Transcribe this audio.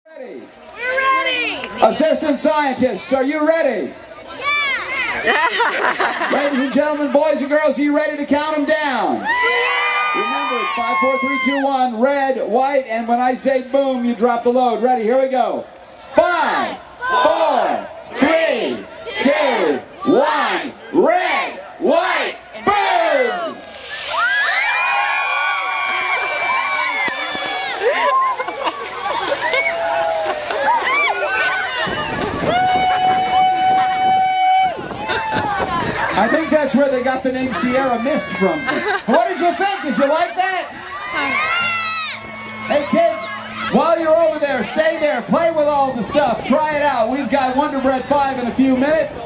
Ready? We're ready! Assistant scientists, are you ready? Yeah! Ladies and gentlemen, boys and girls, are you ready to count them down? Yeah! Remember, it's 5, 4, 3, 2, 1, red, white, and when I say boom, you drop the load. Ready? Here we go. 5, 4, 3, 2, 1, red, white, boom! I think that's where they got the name Sierra Mist from. What did you think? Did you like that? Hey kids, while you're over there, stay there, play with all the stuff, try it out. We've got Wonder Bread 5 in a few minutes.